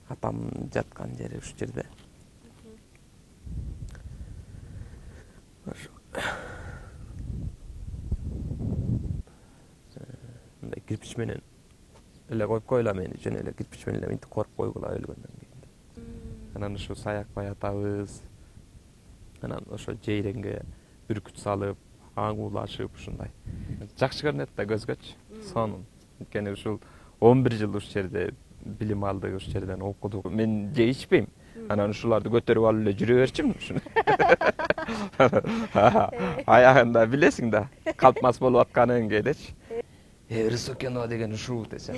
Atam жаткан жери ушу жерде. Мындай кирпич менен эле коюп койла мени, жөн эле кирпич менен эле минтип коруп койгула өлгөндөн кийин. Анан ушу саякпай атабыз. Анан ошо жейреңге бүркүт салып, аңгуулашып ушундай. Жакшы көрүнөт да көзгөчү. Сонун. Анткени ушул 11 жыл ушу жерде билим алдык, ушу жерден окудук. Мен же ичпейм. Анан ушуларды көтөрүп алып эле жүрө берчүмүн ушуну. Аягында билесиң да, калтмас болуп атканын кээдечи. Рысокенова деген ушул десем.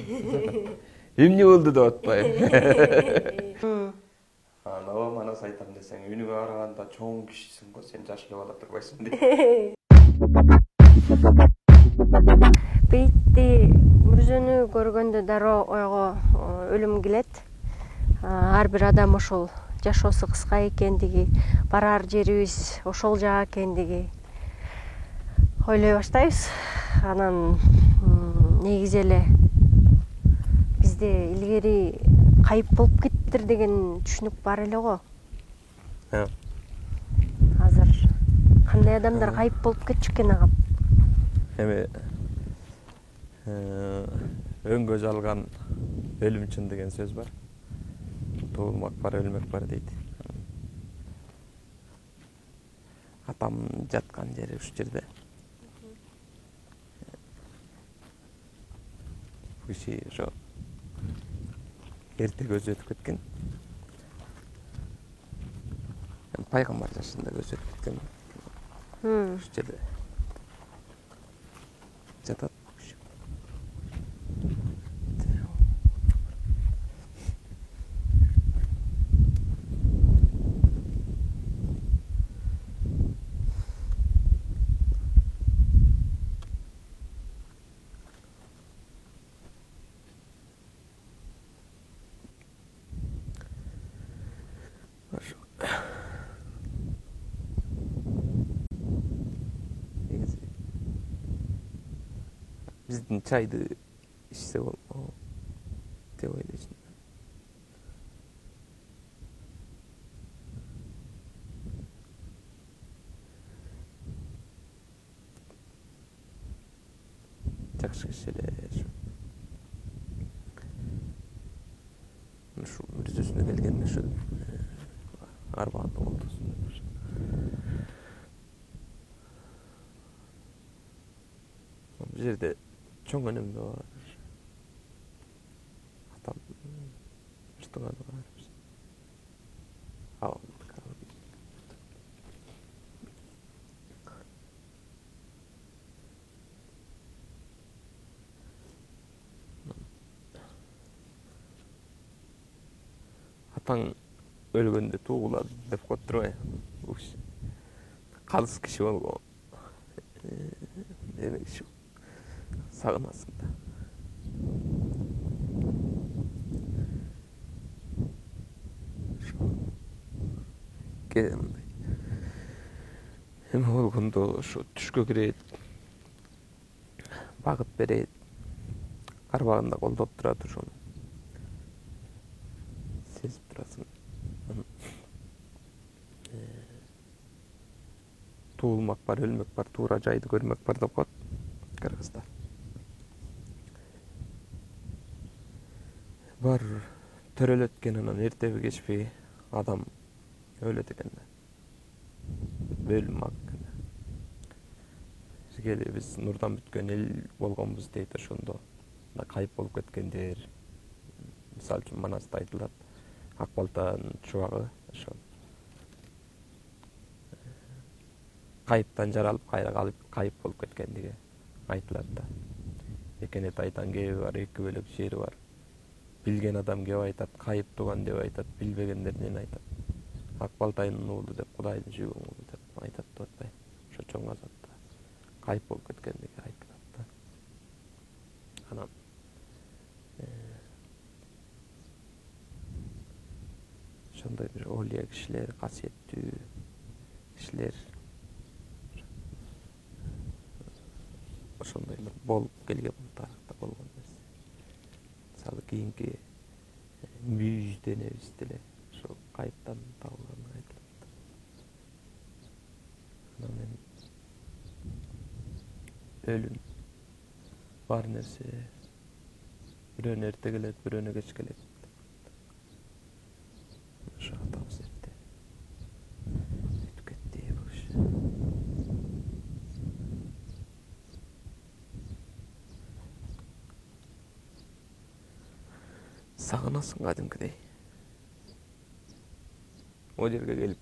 Эмне болду деп атпайбы. Ооба манас айтам десең, үнүгө караганда чоң кишисиң го, сен жаш эле бала турбайсың дейт. Бейти мүрзөнү көргөндө дароо ойго өлүм келет. Ар бир адам ошол жашоосу кыска экендиги, барар жерибиз ошол жак экендиги ойлой баштайбыз. Анан негизи эле бизде илгери кайып болуп кеттир деген түшүнүк бар эле го. Азыр кандай адамдар кайып болуп кетчү экен агам? Эми өңгө жалган өлүмчүн деген сөз бар. Туулмак бар, өлмөк бар дейт. Атам жаткан жери ушу жерде. Киши ошо эрте көзү өтүп кеткен. Пайгамбар жашында көзү өтүп кеткен. Ушу жерде жатат. Биздин чайды ичсе болмок деп ойлойсуң. Жакшы киши эле ушу мүрзөсүнө келгенде ушу арбаанда колдосун. Бул жерде чоң өнөмдө бар. Атам ыштыганы бар. Атаң өлгөндө туугула деп коюп турбайбы? Калыс киши болгон. Демек ушу сагынасың да. Эми болгондо ошо түшкө кирет, багыт берет, арбагында колдоп турат, ошону сезип турасың. Туулмак бар, өлмөк бар, туура жайды көрмөк бар деп коет кыргыздар. Бар төрөлөт экен, анан эртеби кечпи адам өлөт экен да. Өлүм ак. Бизге биз нурдан бүткөн эл болгонбуз дейт ошондо. Кайып болуп кеткендер. Мисалы үчүн Манаста айтылат. Ак балтанын чубагы ошо. Кайыптан жаралып кайра кайып болуп кеткендиги айтылат да. Экенет айтан кеби бар, эки бөлөк жери бар. Билген адам кеп айтат, кайып туган деп айтат, билбегендерден айтат. Ак балтайдын уулу деп, Кудайдын сүйгөн уулу деп айтат деп атпайбы? Ошо чоң азапта кайып болуп кеткендиги айтылат да. Анан ошондой бир олия кишилер, касиеттүү кишилер ошондой болуп келген тарыхта. болгон нерсе. Мисалы кийинки мүйүз денебиз деле ошо кайыптан табылганы айтылат. Анан мен өлүм бар нерсе бирөөнө эрте келет, бирөөнө кеч келет. Ошо атабыз эрте өтүп кетти бул иш. Сагынасың кадимкидей. О жерге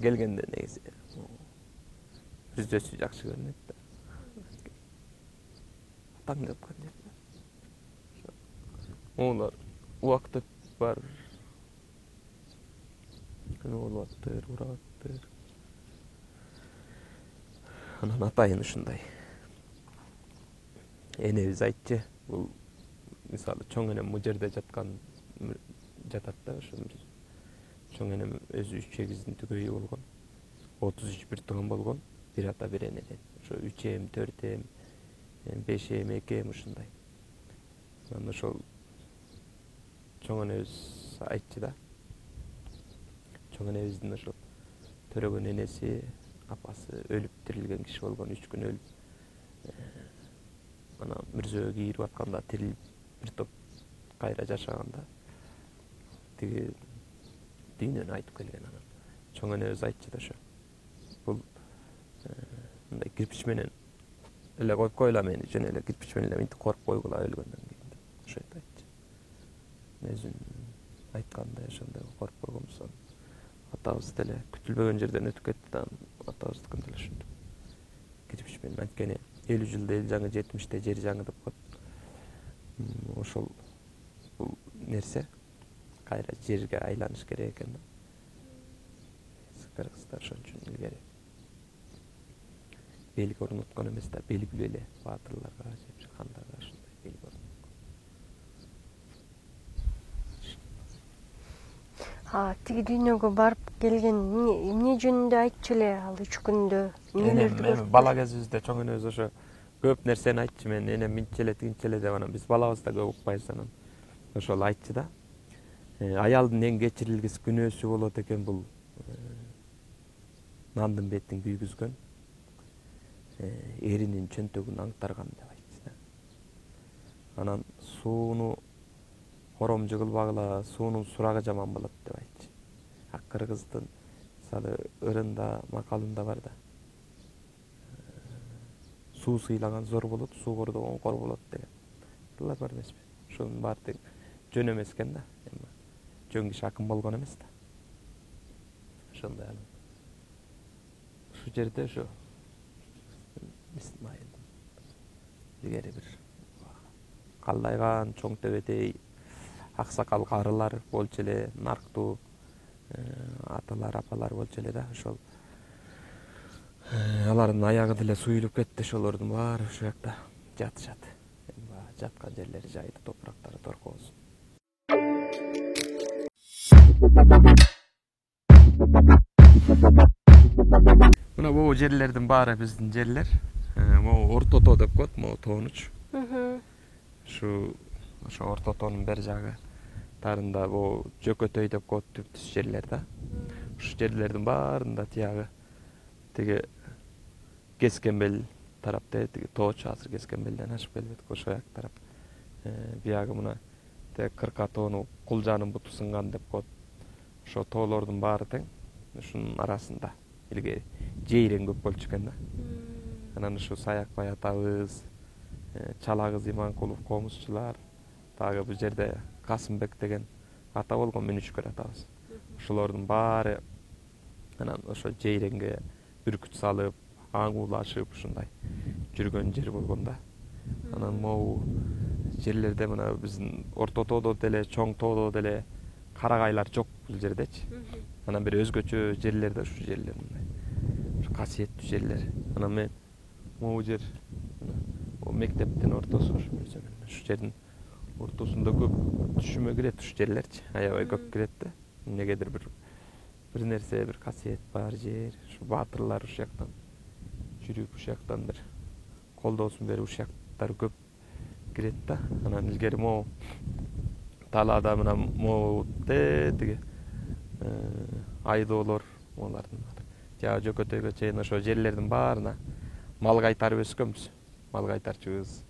келгенде негизи жүздөсү жакшы көрүнөт да. Атаң жаткан жерде. Олар убакыт бар. Күнөө болуп аттыр, урап аттыр. Анан атайын ушундай. Энебиз айтчы, бул мисалы чоң энем бул жерде жатат да, ошо чоң энем өзү 3-8-дин түгөйү болгон. 33 тууган болгон, бир ата бир энеден. Ошо 3 эм, 4 эм, 5 эм, 2 эм ушундай. Анан ошол чоң энебиз айтчы да. Чоң энебиздин ошо төрөгөн энеси, апасы өлүп тирилген киши болгон, 3 күн өлүп. Анан мирзөөгө кирип атканда тирилип бир топ кайра жашаганда тиги дүйнөнү айтып келген. Анан чоң энебиз айтчы да ошо. Бул мындай кирпич менен эле коюп койла мени, жөн эле кирпич менен эле минтип коруп койгула өлгөндөн кийин. Ошентип айтчы. Өзүн айткандай ошондой коруп койгонбуз. Атабыз деле күтүлбөгөн жерден өтүп кетти да, атабыздыкын деле ушинтип. Кирпич менен анткени 50 жылда эл жаңы, 70-те жер жаңы деп коет. Ошол бул нерсе кайра жерге айланыш керек экен да. Кыргыздар ошон үчүн илгери белги орноткон эмес да, белгилүү эле баатырларга же хандарга ошондой белги орноткон. Тиги дүйнөгө барып келген эмне жөнүндө айтчу эле ал 3 күндө? Мен бала кезибизде чоң энебиз ошо көп нерсени айтчы. Мен энем минчи эле, тигинчи эле деп анан биз балабызда көп укпайбыз анан. Ошол айтчы да. Аялдын эң кечирилгис күнөөсү болот экен бул нандын бетин күйгүзгөн, эринин чөнтөгүн аңтарган деп айтчы да. Анан сууну кором жыгылбагыла, суунун сурагы жаман болот деп айтчы. Кыргыздын мисалы ырында, макалында бар да. Суу сыйлаган зор болот, суу кордогон кор болот деген. Булар бар эмеспи? Ошонун баары тең жөн эмес экен да. Жөн киши акын болгон эмес да. Ошондой анан. Ушул жерде ошо илгери бир калдайган чоң төбөтөй аксакал карылар болчу эле, нарктуу аталар, апалар болчу эле да. Ошол алардын аягы деле суюлуп кетти, ошолордун баары ушул жакта жатышат. Жаткан жерлери жайда, топурактары торкоосун. Мына бул жерлердин баары биздин жерлер. Могу Орто тоо деп коет, могу тоонуч. Ошо Орто тоонун бер жагы тарында бул Жөкөтөй деп коет, түз жерлер да. Ушул жерлердин баарында тиягы тиги Кескенбел тарапта, тиги тоочу азыр Кескенбелден ашып келбедик, ошол жак тарап. Биягы мына Кырка тоону Кулжанын буту сынган деп коет. Ошо тоолордун баары тең ушунун арасында илгери жейрен көп болчу экен да. Анан ушу Саякбай атабыз, Чалагыз Иманкулов комузчулар, дагы бул жерде Касымбек деген ата болгон, Мүнүшкөр атабыз. Ошолордун баары анан ошо жейренге бүркүт салып, аңуулашып ушундай жүргөн жер болгон да. Анан могу жерлерде мына биздин Орто тоодо деле, чоң тоодо деле карагайлар жок бул жердечи. Анан бир өзгөчө жерлерде ушул жерлер мындай касиеттүү жерлер. Анан мен могу жер мектептин ортосу ушул жердин ортосунда көп түшүмө кирет ушул жерлерчи. Аябай көп кирет да. Эмнегедир бир нерсе, бир касиет бар жер. Ушу баатырлар ушул жактан жүрүп, ушул жактан бир колдоосун берип, ушул жактар көп kiret da. Anan ilgeri mo talada mına mo tege aydoolor olардын жа жөкөтөгө чейин ошо жерлердин баарына мал кайтарып өскөнбүз. Мал кайтарчубуз.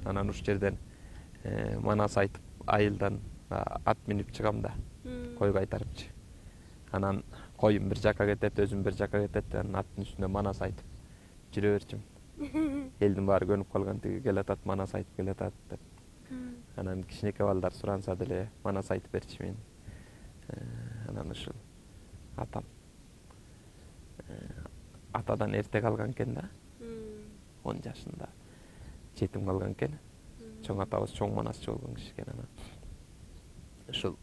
Анан ушул жерден манас айтып айылдан ат минип чыгам да кой кайтарыпчы. Анан коюм бир жака кетет, өзүм бир жака кетет, анан аттын үстүнө манас айтып жүрө берчүм. Элдин баары көнүп калган, тиги келатат, манас айтып келатат деп. Анан кичинекей балдар суранса деле манас айтып берчү мен. Анан ушул атам атадан эрте калган экен да. 10 жашында жетим калган экен. Чоң атабыз чоң манасчы болгон киши экен. Анан ушул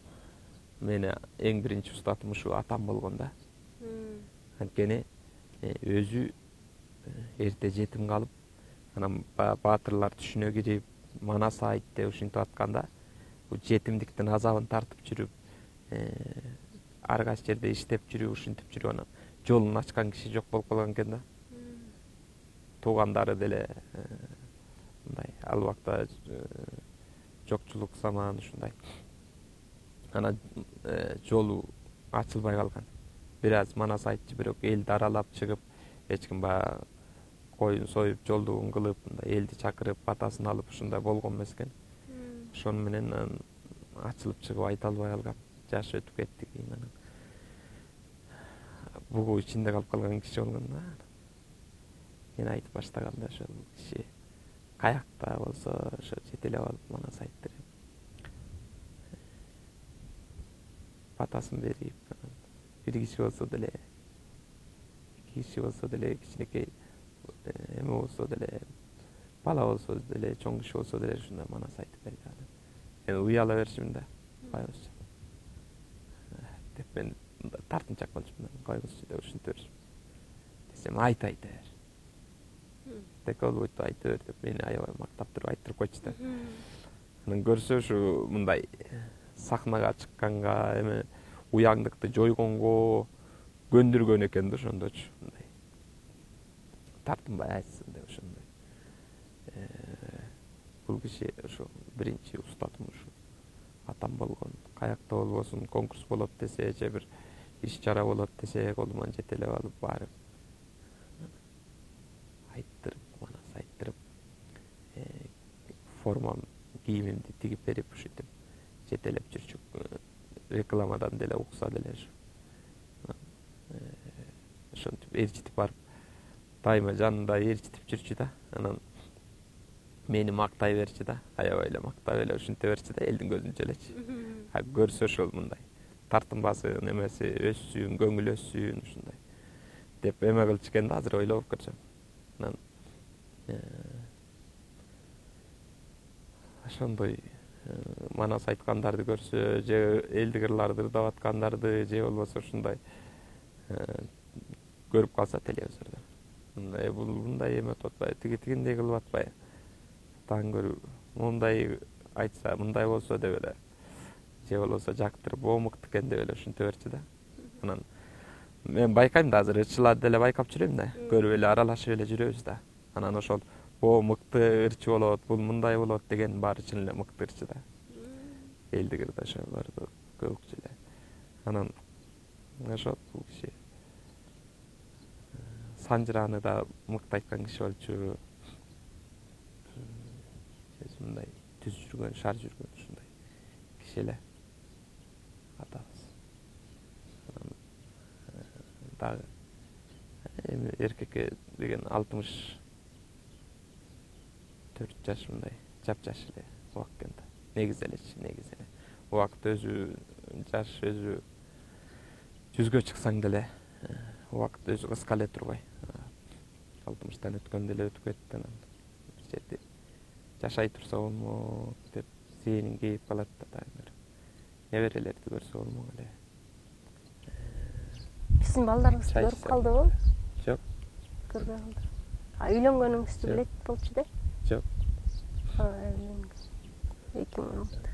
мени эң биринчи устатым ушул атам болгон да. Анткени өзү эрте жетим калып, анан баатырлар түшүнө кирип, манас айт деп ушинтип атканда, бул жетимдиктин азабын тартып жүрүп, ар кайсы жерде иштеп жүрүп, ушинтип жүрүп, анан жолун ачкан киши жок болуп калган экен да. Туугандары деле мындай ал убакта жокчулук заман ушундай. Анан жолу ачылбай калган. Бир аз манас айтчы, бирок элди аралап чыгып, эч ким баягы коюн союп, жолдугун кылып, элди чакырып, батасын алып ушундай болгон эмес экен. Ошону менен ачылып чыгып айта албай калгам. Жаш өтүп кетти кийин анан. Бугу ичинде калып калган киши болгон да. Мен айтып баштаганда ошол киши каякта болсо ошо жетелеп алып манас айттырып, батасын берип, бир киши болсо деле, эки киши болсо деле, кичинекей эме болсо деле, бала болсо деле, чоң киши болсо деле ушундай манас айтып берди. Мен уяла берчүмүн да, койгузчу деп мен тартынчаак болчумун да, койгузчу деп ушинтип берчүмүн. Десем айта бер. Деп болбойт, айта бер деп мени аябай мактап туруп айттырып койчу да. Анан көрсө ушу мындай сахнага чыкканга, эме уяңдыкты жойгонго көндүргөн экен да ошондочу. Мындай тартынбай айтсын деп ошондой. Бул киши ошо биринчи устатым ушу атам болгон. Каякта болбосун, конкурс болот десе, же бир иш-чара болот десе, колуман жетелеп алып барып айттырып, манас айттырып, формам, кийимимди тигип берип, ушинтип жетелеп жүрчүк. Рекламадан деле укса деле ушу. Ошентип ээрчитип барып, дайыма жанында ээрчитип жүрчү да. Анан мени мактай берчү да, аябай эле мактап эле ушинте берчү да, элдин көзүнчө элечи. Көрсө ошол мындай тартынбасын, эмеси өссүн, көңүл өссүн ушундай деп эме кылчу экен да, азыр ойлоп көрсөм. Анан ошондой манас айткандарды көрсө, же элдик ырларды ырдап аткандарды, же болбосо ушундай көрүп калса телевизордо. Бул мындай эме өтүп атпайбы, тигиндей кылып атпайбы? Таң көрүп, мындай айтса, мындай болсо деп эле, же болбосо жактырып, о мыкты экен деп эле ушинте берчү да. Анан мен байкайм да, азыр ырчыларды деле байкап жүрөм да, көрүп эле аралашып эле жүрөбүз да. Анан ошол о мыкты ырчы болот, бул мындай болот деген баары чын эле мыкты ырчы да. Элдик ырда ошолорду көбүкчө эле. Анан ошол бул киши Санжыраны да мыкты айткан киши болчу. Мындай түз жүргөн, шар жүргөн ушундай киши эле атабыз. Дагы эми эркекке деген 64 жаш мындай жапжаш эле убак экен да. Негизи эле. Убакыт өзү жаш, өзү жүзгө чыксаң деле убакыт өзү кыска эле турбай. 60-тан өткөн деле өтүп кетти. Анан бир жерде жашай турса болмок деп зээнин кейип калат да дайыма. Неберелерди көрсө болмок эле. Сиздин балдарыңыз көрүп калдыбы? Жок. Көрбөй калды. Үйлөнгөнүңүздү билет болчу да? Жок. 2000.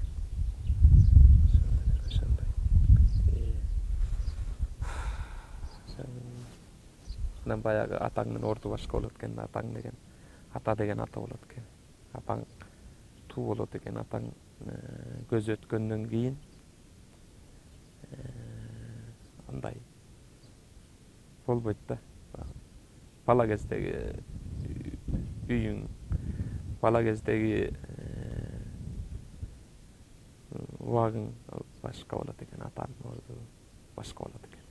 Анан баягы атаңдын орду башка болот экен да, атаң деген ата болот экен. Апаң туу болот экен атаң көз өткөндөн кийин андай болбойт да. Бала кездеги үйүң, бала кездеги убагың башка болот экен, атанын орду башка болот экен.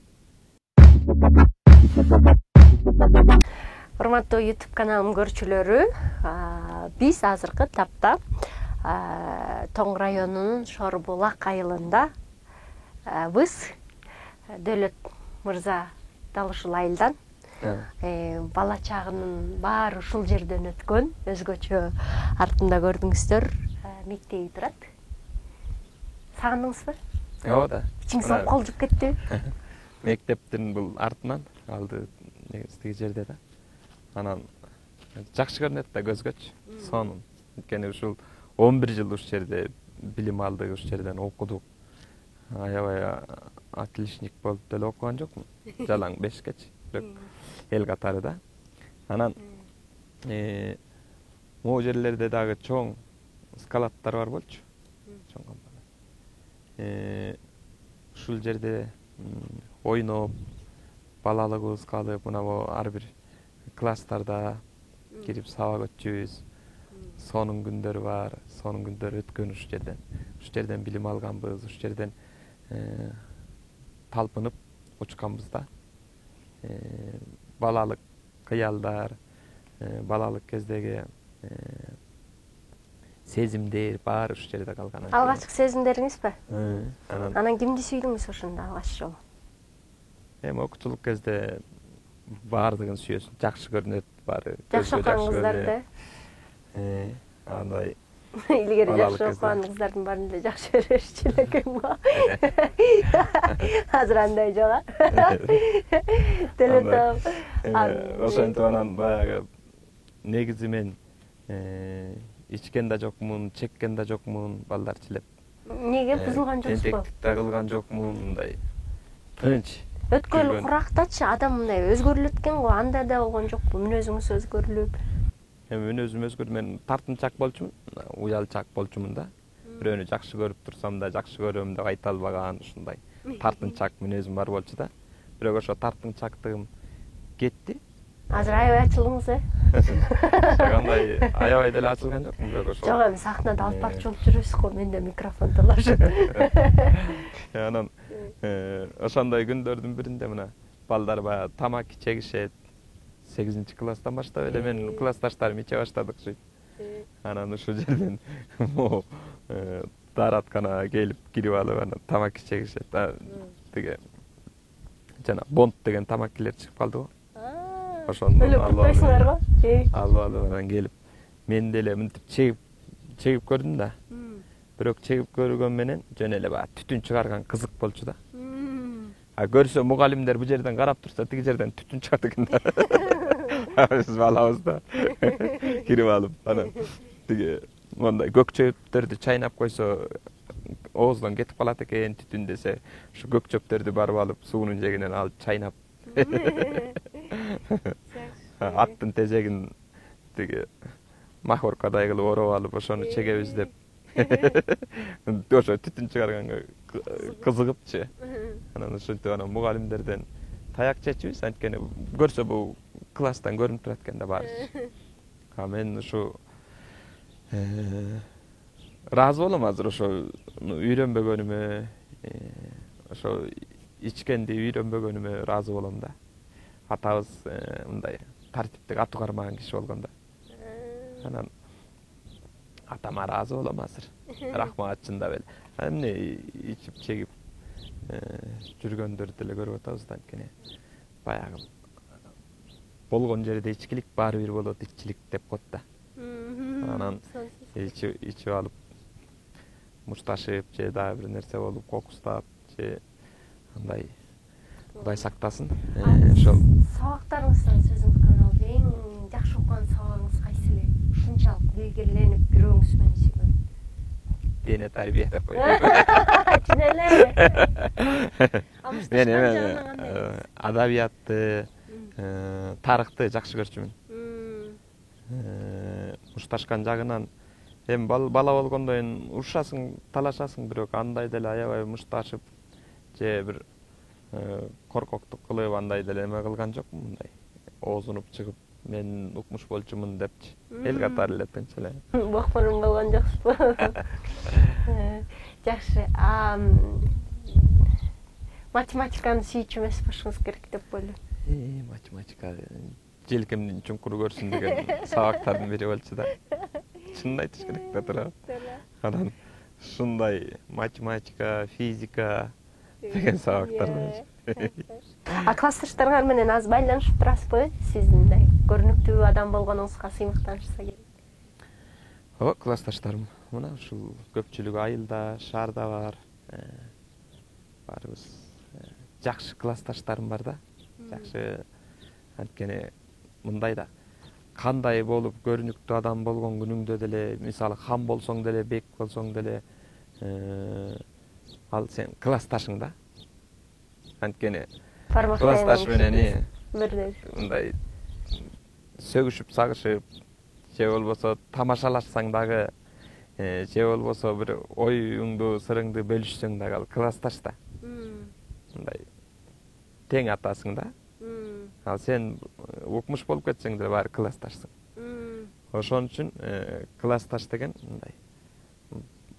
Урматтуу YouTube каналым көрүүчүлөрү, биз азыркы тапта Тоң районунун Шорбулак айылында биз Дөөлөт мырза дал ушул айылдан бала чагынын баары ушул жерден өткөн, өзгөчө артында көрдүңүздөр мектеби турат. Сагындыңызбы? Ооба да. Ичиңиз колжуп кетти. Мектептин бул артынан алды негиздеги жерде да. Анан жакшы көрүнөт да көзгөчү. Сонун. Анткени ушул 11 жыл ушул жерде билим алдык, ушул жерден окудук. Аябай отличник болуп деле окуган жокмун. Жалаң 5кечи. Эл катары да. Анан могу жерлерде дагы чоң скалаттар бар болчу. Чоң камбалар. Ушул жерде ойноп, балалыгыбызга алып, мына ар бир класстарда кирип сабак өтчүбүз. Сонун күндөр бар, сонун күндөр өткөн ушул жерден. Ушул жерден билим алганбыз, ушул жерден талпынып учканбыз да. Балалык кыялдар, балалык кездеги сезимдер баары ушул жерде калган. Алгачкы сезимдериңизби? Анан кимди сүйдүңүз ошондо алгач жолу? Окуучулук кезде баардыгын сүйөсүң, жакшы көрүнөт баары. Жакшы окуган кыздарды. Андай илгери жакшы окуган кыздардын баарын эле жакшы көрүшчү элекем го. Азыр андай жок. Телетоп. Ошентип анан баягы негизи мен ичкен да жокмун, чеккен да жокмун, балдарчылеп. Неге бузулган жоксузбу? Тентектик да кылган жокмун, мындай тынч. Өткөн курактачы адам мындай өзгөрүлөт экен го, анда да болгон жокпу? Мүнөзүңүз өзгөрүлүп? Мүнөзүм өзгөрдү. Мен тартынчаак болчумун, уялчаак болчумун да. Бирөөнү жакшы көрүп турсам да, жакшы көрөм деп айта албаган ушундай тартынчаак мүнөзүм бар болчу да. Бирок ошо тартынчаактыгым кетти. Азыр аябай ачылдыңыз, Андай аябай деле ачылган жокмун, бирок ошо. Жок, эми сахнада алып барчу болуп жүрөсүз го, менде микрофон талашып. Анан ошондой күндөрдүн биринде мына балдар баягы тамаки чегишет. 8-класстан баштап эле мен классташтарым иче баштадык жойт. Анан ушул жерден дааратканага келип кирип алып анан тамаки чегишет. Тиги жана бонд деген тамакилер чыгып калды го. Ошондон алып анан келип мен деле мынтип чегип көрдүм да. Бирок чегип көргөн менен жөн эле баягы түтүн чыгарган кызык болчу да. Көрсө мугалимдер бу жерден карап турса, тиги жерден түтүн чыгат экен да. Биз балабыз да кирип алып анан тиги мондай көкчөптөрдү чайнап койсо ооздон кетип калат экен түтүн десе, ушу көкчөптөрдү барып алып суунун жегинен алып чайнап аттын тезегин тиги махоркадай кылып ороп алып ошону чегебиз деп ошо түтүн чыгарганга кызыгыпчы. Анан ошентип анан мугалимдерден таяк чечибиз, анткени көрсө бул класстан көрүнүп турат экен да баарыбыз. Мен ушу ыраазы болом азыр ошо үйрөнбөгөнүмө, ошо ичкенди үйрөнбөгөнүмө ыраазы болом да. Атабыз мындай тартиптик атуу кармаган киши болгон да. Анан атама ыраазы болом азыр. Рахмат чындап эле. Эмне ичип чегип жүргөндөрдү деле көрүп атабыз да, анткени баягы болгон жерде ичкилик баары бир болот, иччилик деп коет да. Анан ичип алып мушташып же дагы бир нерсе болуп кокустап же андай Кудай сактасын. Ошол сабактарыңыздан сөзүңүз алып, эң жакшы окуган сабагыңыз кайсы эле? Ушунчалык илгериленип бирөөңүз менен сүйгөн. Дене тарбия деп коет. Чын эле. Мен адабиятты, тарыхты жакшы көрчүмүн. Мушташкан жагынан Эми бала болгондо эми урушасың, талашасың, бирок андай деле аябай мушташып же бир коркоктук кылып андай деле эме кылган жокмун, мындай оозунуп чыгып мен укмуш болчумун депчи. Эл катары эле тынч эле. Бокморун болгон жоксузбу? Жакшы. Математиканы сүйүүчү эмес болушуңуз керек деп койлойм. Математика желкемдин чуңкуру көрсүн деген сабактардын бири болчу да. Чынын айтыш керек да тура. Анан ушундай математика, физика деген сабактар болчу. Классташтарыңар менен аз байланышып турасызбы? Сиз мындай көрүнүктүү адам болгонуңузга сыймыктанышса керек. Ооба, классташтарым мына ушул көпчүлүгү Айылда, Шаарда бар. Баарыбыз жакшы классташтарым бар да. Жакшы, анткени мындай да кандай болуп көрүнүктүү адам болгон күнүңдө деле, мисалы хам болсоң деле, бек болсоң деле, ал сен классташың да. Анткени классташ менен мындай сөгүшүп, сагышып, же болбосо тамашалашсаң дагы, же болбосо бир оюңду, сырыңды бөлүшсөң дагы ал классташ да. Мындай тең атасың да. Ал сен укмуш болуп кетсең деле баары классташсың. Ошон үчүн классташ деген мындай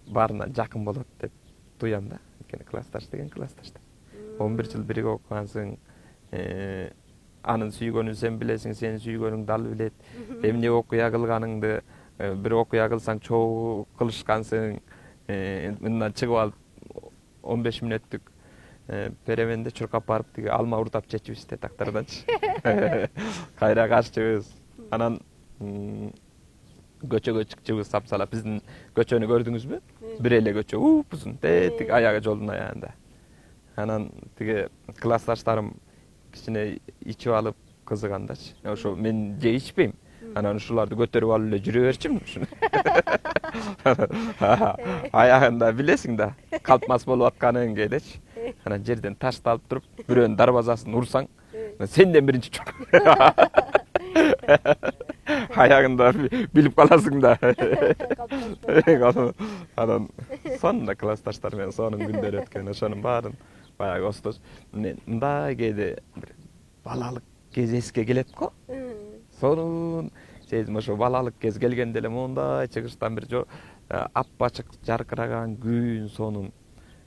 баарына жакын болот деп туям да. Анткени классташ деген классташ да. 11 жыл бирге окугансың, анын сүйгөнүн сен билесиң, сенин сүйгөнүңдү ал билет. Эмне окуя кылганыңды бир окуя кылсаң чогуу кылышкансың. Мындан чыгып алып 15 мүнөттүк переменде чуркап барып тиги алма урдап чечибиз да тактарданчы. Кайра каччыбыз. Анан көчөгө чыкчыбыз сапсалап. Биздин көчөнү көрдүңүзбү? Бир эле көчө, упузун, тетик аягы жолдун аягында. Анан тиги классташтарым кичине ичип алып кызыгандачы. Ошо мен же ичпейм. Анан ушуларды көтөрүп алып эле жүрө берчимин. Аягында билесиң да, калтмас болуп атканын кээдечи. Анан жерден ташты алып туруп, бирөөнүн дарбазасын урсаң, сенден биринчи аягында билип каласың да. Анан сонун классташтар менен сонун күндөр өткөн. Ошонун баарын баягы остос мындай кээде бир балалык кез эске келет го. Сонун сезим ошо балалык кез келгенде эле мондай чыгыштан бир аппачык жаркыраган күн сонун.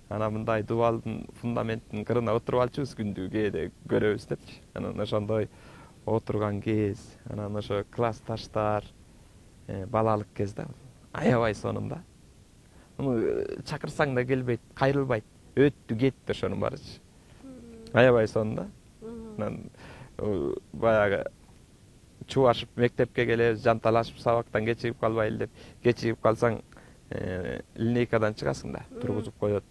Анан мындай дубалдын фундаментинин кырына отуруп алчубуз күндү кээде көрөбүз депчи. Анан ошондой отурган кез, анан ошо классташтар, балалык кез да. Аябай сонун да. Чакырсаң да келбейт, кайрылбайт. Өттү кетти ошонун баарычы. Аябай сонун да. Анан баягы чубашып мектепке келебиз, жанталашып сабактан кечигип калбайлы деп, кечигип калсаң линейкадан чыгасың да, тургузуп коет.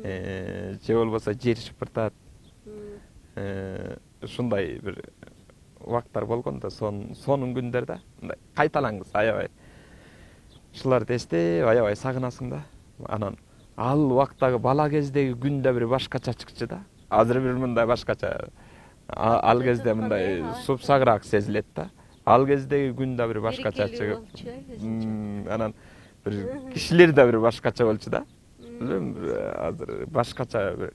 Же болбосо жер шыпыртат. Ушундай бир убактар болгон да, сонун күндөр да. Мындай кайталангыс аябай. Ушуларды эстеп аябай сагынасың да. Анан ал убактагы бала кездеги күн да бир башкача чыкчы да. Азыр бир мындай башкача. Ал кезде мындай супсагыраак сезилет да. Ал кездеги күн да бир башкача чыгып. Анан бир кишилер да бир башкача болчу да. Азыр башкача бир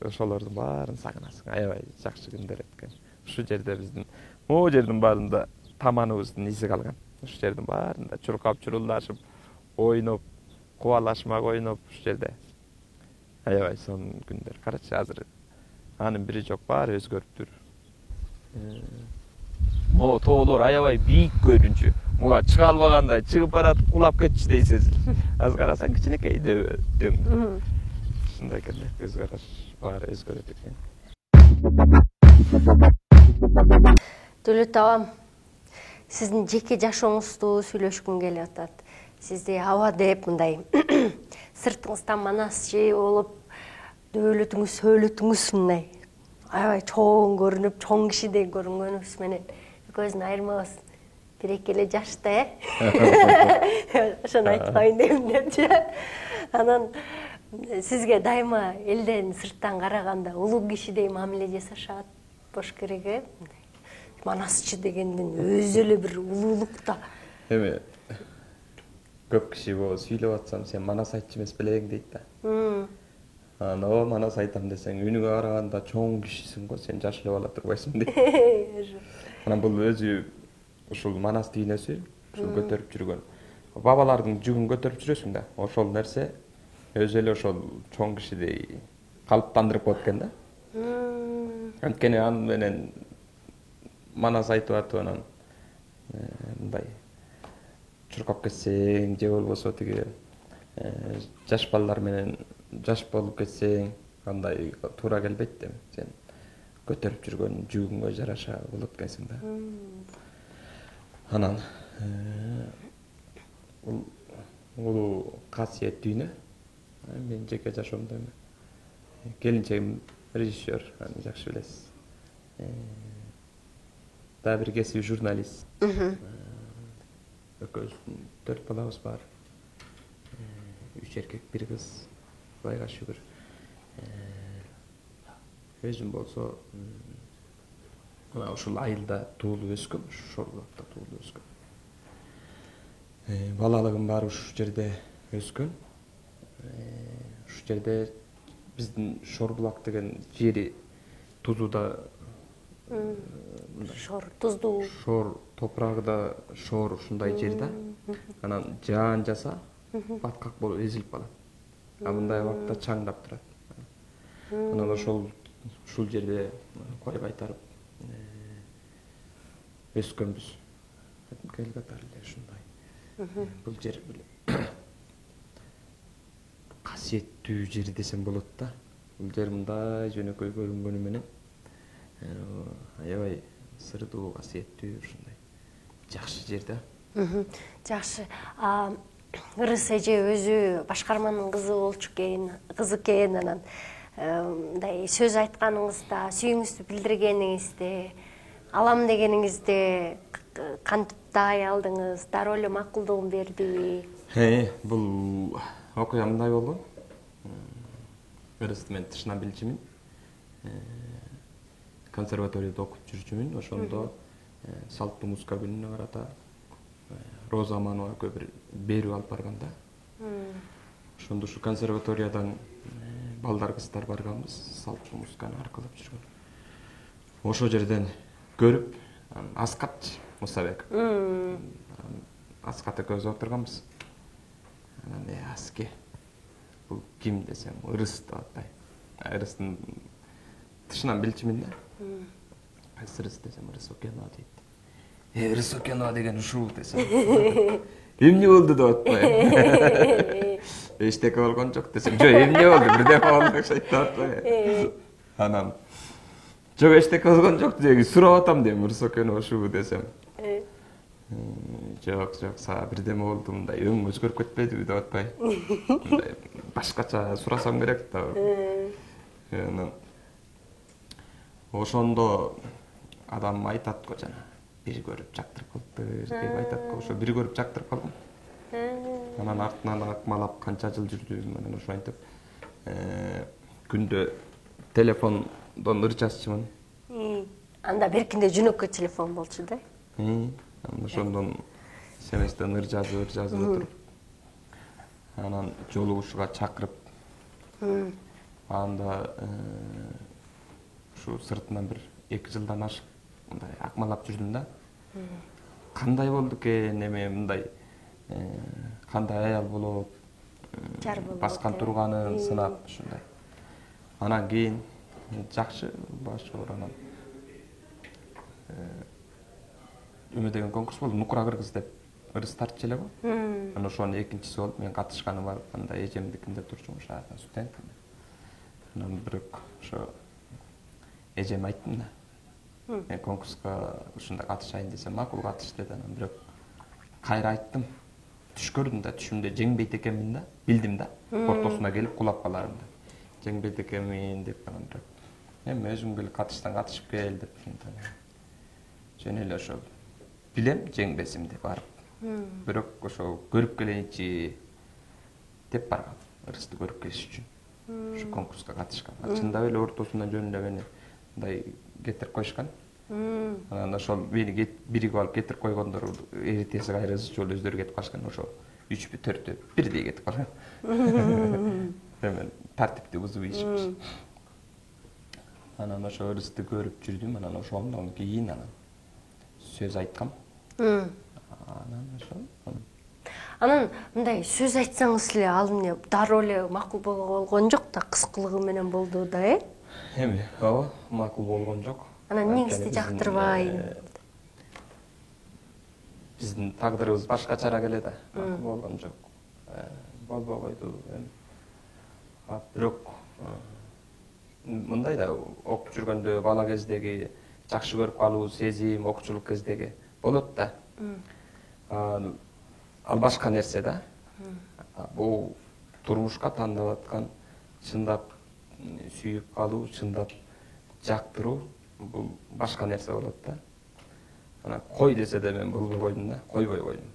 ошолордун баарын сагынасың. Аябай жакшы күндөр өткөн. Ушу жерде биздин могу жердин баарында таманыбыздын изи калган. Ушу жердин баарында чуркап чурулдашып, ойноп, кубалашмак ойноп ушу жерде. Аябай сонун күндөр. Карачы азыр анын бири жок, баары өзгөрүптүр. Могу тоолор аябай бийик көрүнчү. Муга чыга албагандай чыгып баратып кулап кетчү дей сезил. Аз карасаң кичинекей дөң. Ушундай экен, көз караш баары өзгөрөт экен. Дөлөт абам, сиздин жеке жашооңузду сүйлөшкүм келип атат. Сизди аба деп мындай сыртыңыздан манас же болуп дөөлөтүңүз, сөөлөтүңүз мындай аябай чоң көрүнүп, чоң кишидей көрүнгөнүңүз менен экөөбүздүн айырмабыз бирек эле жашта, ошону айтпайын дейм депчи. Анан сизге дайыма элден сырттан караганда улуу кишидей мамиле жасашат болуш керек. Манасчы дегендин өзү эле бир улуулук да. Эми көп киши сүйлөп атсам сен манас айтчу эмес белең дейт да. Анан ооба манас айтам десең үнүңө караганда чоң кишисиң го, сен жаш эле бала турбайсың дейт. Анан бул өзү ушул манас дүйнөсү ушул көтөрүп жүргөн бабалардын жүгүн көтөрүп жүрөсүң да. Ошол нерсе өзү эле ошол чоң кишидей калыптандырып коет экен да. Анткени аны менен манас айтып атып анан мындай чуркап кетсең же болбосо тиги жаш балдар менен жаш болуп кетсең андай туура келбейт да. Сен көтөрүп жүргөн жүгүңө жараша болот экенсиң да. Анан улуу касиет дүйнө. Мен жеке жашоомдо келинчегим режиссер, аны жакшы билесиз. Дагы бир кесиби журналист. Экөөбүздүн 4 балабыз бар. 3 эркек, 1 кыз. Кудайга шүгүр. Өзүм болсо мына ушул айылда туулуп өскөм, Шорбулакта туулуп өскөм. Балалыгым баары ушул жерде өскөн. Ушул жерде биздин Шорбулак деген жери тузуда Шор, туздуу. Шор топурагы да шор ушундай жер да. Анан жаан жаса баткак болуп эзилип калат. А мындай убакта чаңдап турат. Анан ушул жерде кой кайтарып өскөнбүз. Келгатар эле ушундай. Бул жер касиеттүү жер десем болот да. Бул жер мындай жөнөкөй көрүнгөнү менен аябай сырдуу, касиеттүү ушундай жакшы жер да. Жакшы. Ырыс эже өзү башкарманын кызы экен, анан мындай сөз айтканыңызда, сүйүүңүздү билдиргениңизде, алам дегениңизде кантип даай алдыңыз, дароо эле макулдугун бердиби? Бул окуя мындай болгон. Ырысты мен тышынан билчүмүн. Консерваторияда окуп жүрчүмүн. Ошондо салттуу музыка күнүнө карата Роза Амановага бир берүү алып барганда. Ошондо ушу консерваториядан балдар кыздар барганбыз, салттуу музыканы аркылап жүргөн. Ошол жерден көрүп, Аскат Мусабек. Аскат экөөбүз отурганбыз. Анан Аске бул ким десем, Ырыс деп атпай. Ырыстын тышынан билчүмүн да. Кайсы Ырыс десем, Ырыс Окенова дейт. Ырыс Окенова деген ушул десем. Эмне болду деп атпай. Эчтеке болгон жок десем, жок эмне болду, бирдеме болду деп айтып атпай. Анан жок эчтеке болгон жок деги сурап атам дейм, Ырыс Окенова ушул десем. Жок, сага бирдеме болду, мындай өң өзгөрүп кетпедиби деп атпай. Мындай башкача сурасам керек да. Анан ошондо адам айтат го жана бир көрүп жактырып калыптыр деп айтат го. Ошо бир көрүп жактырып калдым. Анан артынан акмалап канча жыл жүрдүм. Анан ошентип күндө телефондон ыр жазчумун. Анда беркинде жөнөкөй телефон болчу да. Ошондон смстен ыр жазып отуруп. Анан жолугушууга чакырып. Анда ушу сыртынан бир 2 жылдан ашык мындай акмалап жүрдүм да. Кандай болду экен, эме мындай кандай аял болуп, жар болуп, баскан турганын сынап ушундай. Анан кийин жакшы башкалар анан Үмө деген конкурс болду, Нукура Кыргыз деп ырыс тартчу эле го. Анан ошонун экинчиси болуп мен катышканым бар. Анда эжемдикинде турчумун, шаарда студент. Анан бирок ошо эжем айттым да. Мен конкурска ушундай катышайын десем, макул катыш деди. Анан бирок кайра айттым. Түш көрдүм да, түшүмдө жеңбейт экенмин да, билдим да. Ортосуна келип кулап каларым да. Жеңбейт экенмин деп анан бирок эми өзүң бил катышып кел деп жөн эле ошол билем жеңбесимди барып. Бирок ошо көрүп келейинчи деп баргам, ырысты көрүп келиш үчүн. Ошо конкурска катышкан. Чындап эле ортосунан жөн эле мени мындай кетирип коюшкан. Анан ошол мени бириге алып кетирип койгондор эртеси кайра жолу өздөрү кетип калышкан. Ошо 3 4 бирдей кетип калган. Мен тартипти бузуп ийишипчи. Анан ошо ырысты көрүп жүрдүм. Анан ошондон кийин анан сөз айткам. Анан ошо. Анан мындай сөз айтсаңыз эле ал эмне дароо эле макул болгон жок да, кыскылыгы менен болду да, Эми, ооба, макул болгон жок. Анан негизди жактырбай. Биздин тагдырыбыз башкачараак эле да. Макул болгон жок. Болбой койду. Бирок мындай да окуп жүргөндө бала кездеги жакшы көрүп калуу сезим, окуучулук кездеги болот да. Ал башка нерсе да. Бул турмушка тандап аткан, чындап сүйүп калуу, чындап жактыруу, бул башка нерсе болот да. Анан кой десе да мен болбой койдум да, койбой койдум.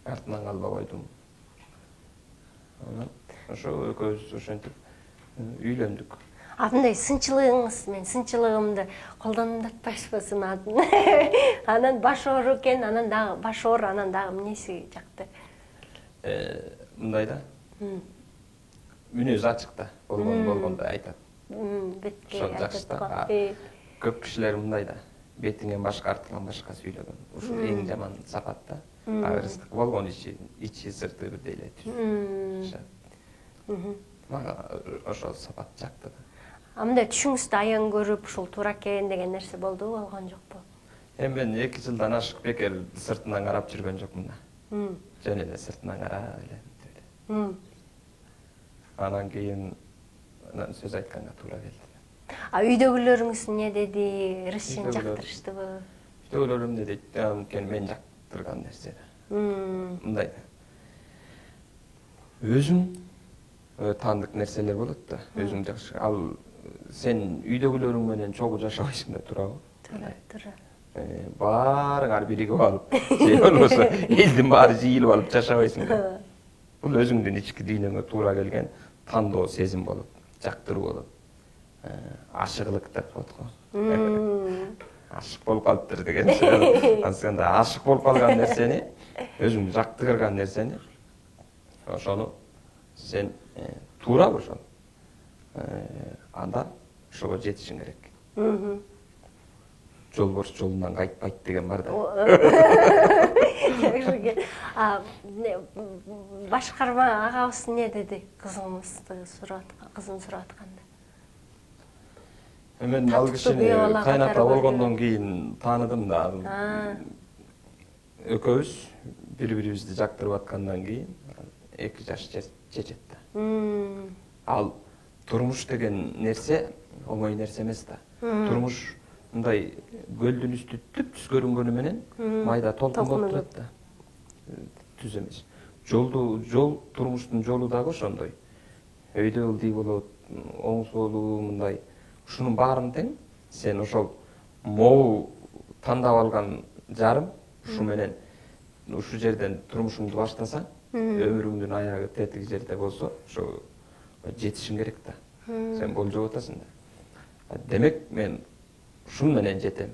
Артынан калбай койдум. Анан ошо экөөбүз ошентип үйлөндүк. Мындай сынчылыгыңыз, мен сынчылыгымды колдоном деп атпайсызбы сынаатын. Анан баш оор экен, анан дагы баш оор, анан дагы эмнеси жакты? Мындай да. Мүнөзү ачык да, болгондой айтат. Бетке Ошол жакшы да. Көп кишилер мындай да. Бетиңен башка, артыңан башка сүйлөгөн. Ушул эң жаман сапат да. Ырыстык болгон ичи сырты бирдей эле түшөт. Мага ошол сапат жакты да. Мындай түшүңүздө аян көрүп, ушул туура экен деген нерсе болдубу, болгон жокпу? Эми мен 2 жылдан ашык бекер сыртынан карап жүргөн жокмун да. Жөн эле сыртынан карап эле. Анан кийин сөз айтканга туура келди. Үйдөгүлөрүңүз эмне деди? Ырысчын жактырыштыбы? Үйдөгүлөрүм эмне дейт? Анткени мен жактырган нерсе да. Мындай да. Өзүң таандык нерселер болот да. Өзүң жакшы. Ал сен үйдөгүлөрүң менен чогуу жашабайсың да, туурабы? Туура. Баарыңар биригип алып, же болбосо элдин баары жыйылып алып жашабайсың да. Бул өзүңдүн ички дүйнөңө туура келген тандоо сезим болот, жактыруу болот. Ашыгылык деп коет го. Ашык болуп калыптыр деген сөз. Антканда ашык болуп калган нерсени, өзүң жактырган нерсени, ошону сен туурабы ошол? Анда ошого жетишиң керек. Жолборс жолунан кайтпайт деген бар да. Башкарма агабыз эмне деди? Кызын сурап атканда. Мен ал кишини кайната болгондон кийин тааныдым да. Экөөбүз бири-бирибизди жактырып аткандан кийин 2 жаш чечет да. Ал турмуш деген нерсе оңой нерсе эмес да. Турмуш мындай көлдүн үстү түп-түз көрүнгөнү менен майда толкундоп турат да. Түз эмес. Жол турмуштун жолу дагы ошондой. Өйдө ылдый болот, оң солу мындай. Ушунун баарын тең сен ошол могу тандап алган жарым, ушу менен ушу жерден турмушуңду баштасаң, өмүрүңдүн аягы тетиги жерде болсо, ошо жетишиң керек да. Сен болжоп атасың да. Демек мен ушун менен жетем.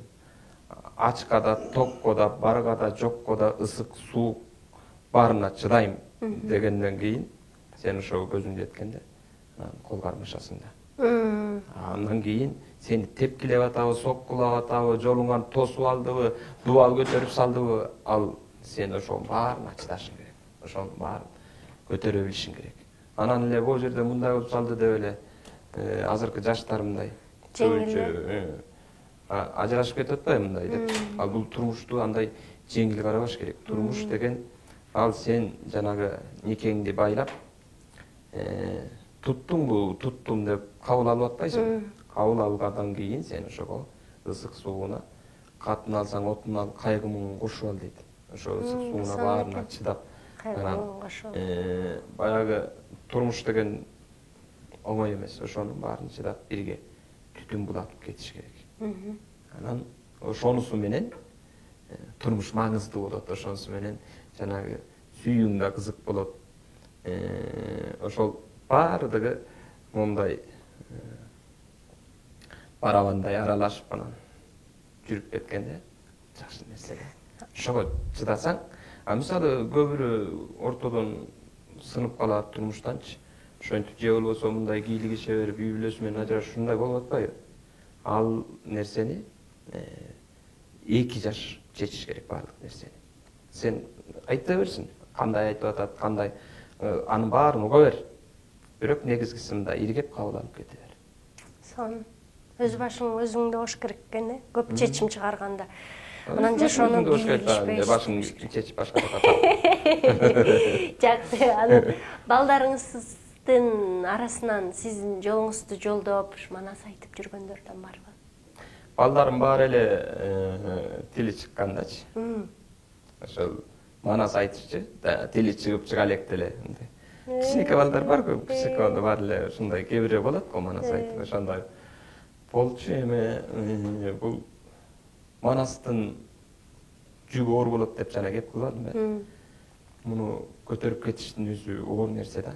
Ачка да, токко да, барга да, жокко да, ысык, суук баарына чыдайм дегенден кийин сен ошого көзүң жеткенде кол кармашасың да. Андан кийин сени тепкилеп атабы, соккулап атабы, жолуңан тосуп алдыбы, дубал көтөрүп салдыбы, ал сен ошонун баарына чыдашың керек. Ошонун баарын көтөрө билишиң керек. Анан эле бул жерде мындай болуп салды деп эле азыркы жаштар мындай жеңил ажырашып кетип атпайбы мындай деп. Ал бул турмушту андай жеңил карабаш керек. Турмуш деген ал сен жанагы никеңди байлап туттум деп кабыл алып атпайсың. Кабыл алгандан кийин сен ошого ысык сууна катын алсаң отун ал, кайгы-муңун кошуп ал дейт. Ошо ысык сууна баарына чыдап, баягы турмуш деген оңой эмес. Ошонун баарын чыдап бирге түтүн булатып кетиш керек. Анан ошонусу менен турмуш маңыздуу болот. Ошонусу менен жанагы сүйүүң да кызык болот. Ошол баардыгы мондай барабандай аралашып анан жүрүп кеткенде жакшы нерсе. Ошого чыдасаң, мисалы көбүрө ортодон сынып калат турмуштанчы. Ошентип же болбосо мындай кийлиги берип, үй бүлөсү менен ажырашып ушундай болуп атпайбы? Ал нерсени 2 жаш чечиш керек баардык нерсени. Сен айта берсин, кандай айтып атат, кандай анын баарын уга бер. Бирок негизгиси мындай иргеп кабыл алып кете бер. Сон өз башың өзүңдө ош керек экен, көп чечим чыгарганда. Анан жашоонун кийилишпей башың чечип башка жака тартып. Жакшы, анан балдарыңыздын арасынан сиздин жолуңузду жолдоп, манас айтып жүргөндөрдөн барбы? Балдарым бар эле тили чыккандачы. Ошол манас айтышчы, тили чыга электе эле. Кичинекей балдар бар, кичинекей балдар бар эле, ушундай кээ болот го манас айтып, ошондой болчу. Эми бул манастын жүгү оор болот деп жана кеп кылбадым мен. Муну көтөрүп кетиштин өзү оор нерсе да.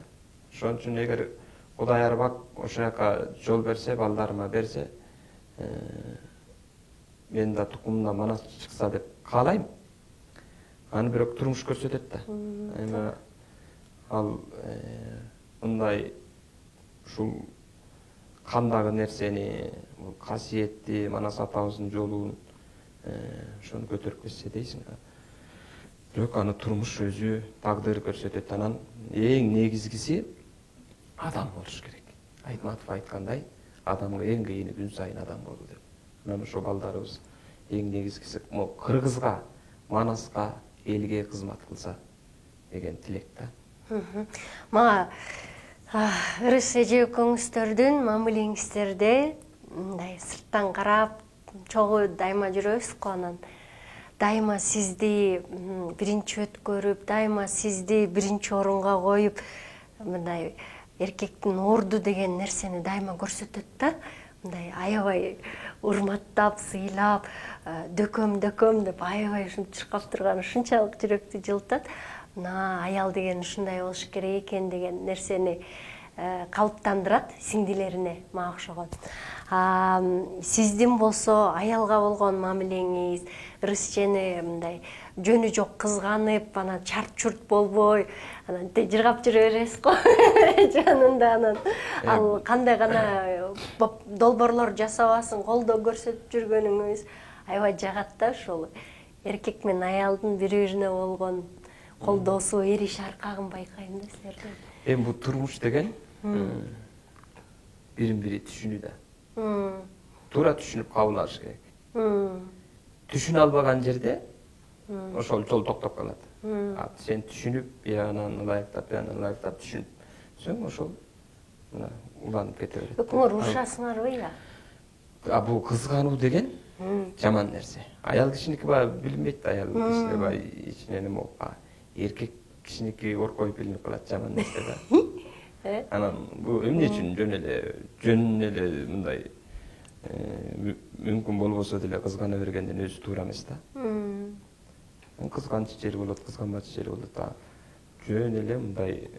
Ошон үчүн эгер Кудай арбак ошол жака жол берсе, балдарыма берсе, мен да тукумумдан манас чыкса деп каалайм. Аны бирок турмуш көрсөтөт да. Эми ал мындай ушул кандагы нерсени, касиетти манас атабыздын жолун ошону көтөрүп кетсе дейсиң. Бирок аны турмуш өзү тагдыр көрсөтөт. Анан эң негизгиси адам болуш керек. Айтматов айткандай, адамга эң кыйыны күн сайын адам болуу деп. Анан ошо балдарыбыз эң негизгиси кыргызга, манаска, элге кызмат кылса деген тилек да. Мага ырыс эже экөөңүздөрдүн мамилеңиздерде мындай сырттан карап чогуу дайыма жүрөбүз го, анан дайыма сизди биринчи өткөрүп, дайыма сизди биринчи орунга коюп, мындай эркектин орду деген нерсени дайыма көрсөтөт да. Мындай аябай урматтап, сыйлап, дөкөм деп аябай ушинтип чыркап турган ушунчалык жүрөктү жылытат. Мына аял деген ушундай болуш керек экен деген нерсени калыптандырат сиңдилерине мага окшогон. Сиздин болсо аялга болгон мамилеңиз, ырыс эжени мындай жөнү жок кызганып, анан чарт-чурт болбой, анан жыргап жүрө бересиз го жанында. Анан ал кандай гана долбоорлор жасабасын колдоо көрсөтүп жүргөнүңүз аябай жагат да. Ошол эркек менен аялдын бири-бирине болгон колдоосу, эриш аркагын байкайм да силерден. Эми бул турмуш деген бирин-бири түшүнүү да. Туура түшүнүп кабыл алыш керек. Түшүнө албаган жерде ошол жол токтоп калат. Сен түшүнүп, биянан ылайыктап түшүнүпсүң, ошол мына уланып кете берет. Экөөңөр урушасыңарбы я? Бул кызгануу деген жаман нерсе. Аял кишиники баягы билинбейт да, аял кишине баягы ичинен эме эркек кишиники оркоюп билинип калат, жаман нерсе да. Анан бул эмне үчүн жөн эле мындай мүмкүн болбосо деле кызгана бергендин өзү туура эмес да. Кызганчы жери болот, кызганбачы жери болот. Жөн эле мындай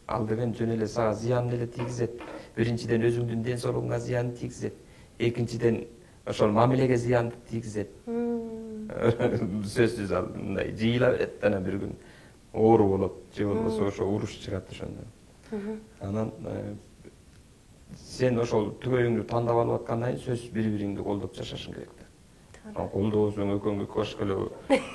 ал деген жөн эле сага зыянын эле тийгизет. Биринчиден өзүңдүн ден соолугуңа зыянын тийгизет. Экинчиден ошол мамилеге зыянды тийгизет. Сөзсүз ал мындай жыйыла берет, анан бир күн оору болот, же болбосо ошо уруш чыгат ошондон. Анан сен ошол түгөйүңдү тандап алып аткандан кийин сөзсүз бири-бириңди колдоп жашашың керек да. Колдоосуң, экөөңгө кош кылып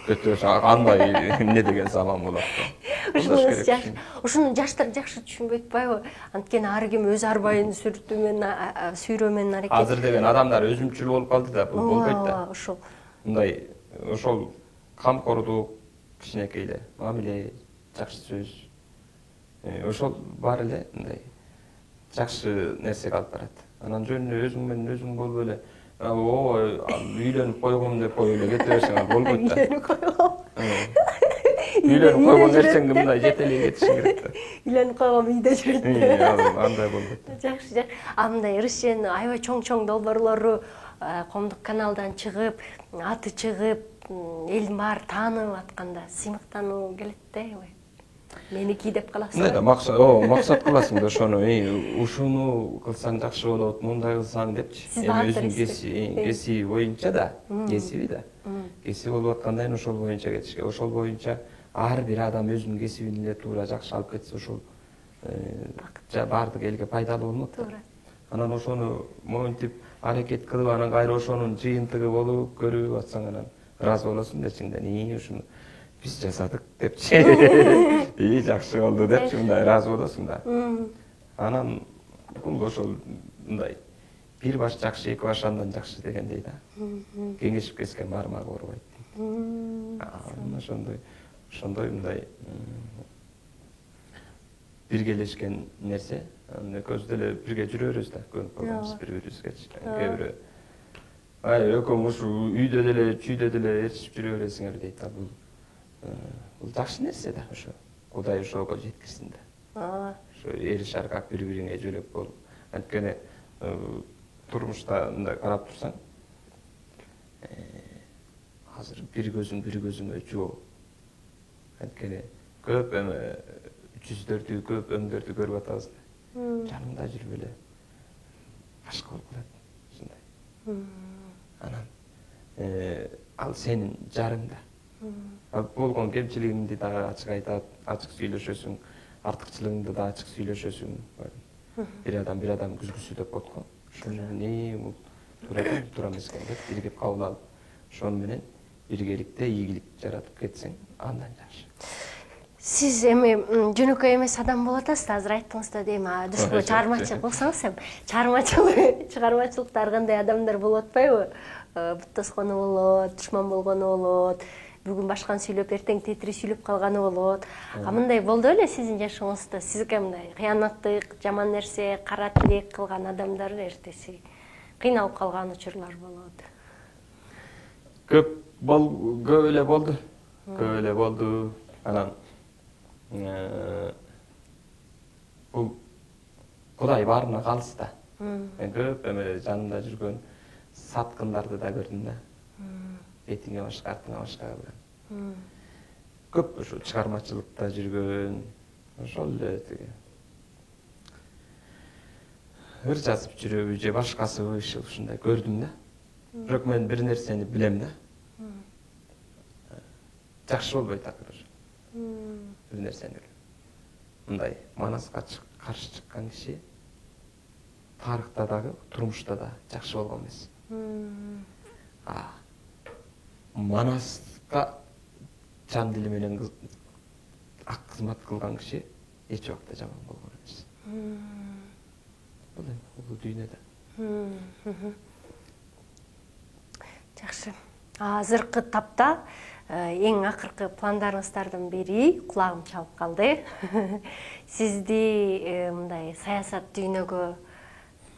көтөрсөң кандай эмне деген заман болот да. Ушуну жаштар жакшы түшүнбөйт атпайбы? Анткени ар ким өз арбайын сүйрөө менен аракет. Азыр деген адамдар өзүмчүл болуп калды да, бул болбойт да. Ошол. Мындай ошол камкордук, кичинекей эле мамиле, жакшы сөз. Ошол бар эле мындай жакшы нерсеге алып барат. Анан жөн өзүң менен өзүң болуп эле үйлөнүп койгом деп коюп эле кете берсең ал болбойт да. Үйлөнүп койгом. Үйлөнүп койгон нерсеңди мындай жетелей кетишиң керек да. Үйлөнүп койгом үйдө жүрөт. Андай болбойт. Жакшы. Мындай ырыс эженин аябай чоң долбоорлору Коомдук каналдан чыгып, аты чыгып, элдин баары таанып атканда сыймыктануу келет да аябай. Меники деп каласың. Максат кыласың да ошону, ушуну кылсаң жакшы болот, мындай кылсаң депчи. Эми өзүнүн кесиби боюнча да, кесиби да. Кесиби болуп аткандан ошол боюнча кетишке, ошол боюнча ар бир адам өзүнүн кесибин эле туура жакшы алып кетсе, ошол баардык элге пайдалуу болмок. Туура. Анан ошону монтип аракет кылып, анан кайра ошонун жыйынтыгы болуп көрүп атсаң, анан ыраазы болосуң да ичиңден, ушуну биз жасадык депчи. Жакшы болду депчи, мындай ыраазы болосуң да. Анан бул ошол мындай бир баш жакшы, эки баш андан жакшы дегендей да. Кеңешип кескен бармак оорубайт дейт. Ошондой мындай биргелешкен нерсе. Экөөбүз деле бирге жүрө беребиз да, көнүп калганбыз бири-бирибизге. Кээ бирөө экөөң ушу үйдө деле, чүйдө деле ээрчип жүрө бересиңер дейт да. Бул жакшы нерсе да, ошо. Кудай ошого жеткирсин да. Ошо эриш аркак бири-бириңе жөлөк болуп. Анткени турмушта мындай карап турсаң, азыр бир көзүңө жоо. Анткени көп жүздөрдү, көп өңдөрдү көрүп атабыз. Жанымда жүрүп эле башка болуп калат. Ушундай. Анан ал сенин жарың да. Болгон кемчилигиңди да ачык айтат, ачык сүйлөшөсүң, артыкчылыгыңды да ачык сүйлөшөсүң. Бир адам күзгүсү деп коет го. Ошону туура эмес экен деп биригип кабыл алып, ошону менен биргеликте ийгилик жаратып кетсең, андан жакшы. Сиз эми жөнөкөй эмес адам болуп атасыз, азыр айттыңыз да дейм, душко чыгармачылык кылсаңыз эми, чыгармачылыкта ар кандай адамдар болуп атпайбы? Бут тоскону болот, душман болгону болот, бүгүн башканы сүйлөп, эртең тетири сүйлөп калганы болот. Мындай болду беле сиздин жашооңузда? Сизге мындай кыянаттык, жаман нерсе, кара тилек кылган адамдар эртеси кыйналып калган учурлар болот. Көп эле болду. Анан бул Кудай баарына калыс да. Мен көп жанымда жүргөн саткындарды да көрдүм да. Бетиңе башка, артыңа башка кылган. Көп ошо чыгармачылыкта жүргөн, ошол эле тиги ыр жазып жүрөбү же башкасыбы ушундай көрдүм да. Бирок мен бир нерсени билем да. Жакшы болбойт акыры. Бир нерсени билем. Мындай манаска каршы чыккан киши тарыхта дагы, турмушта да жакшы болгон эмес. Манаска жан дили менен ак кызмат кылган киши эч убакта жаман болгон эмес. Бул дүйнөдө. Жакшы. Азыркы тапта эң акыркы пландарыңыздардын бири кулагым чалып калды. Сизди мындай саясат дүйнөгө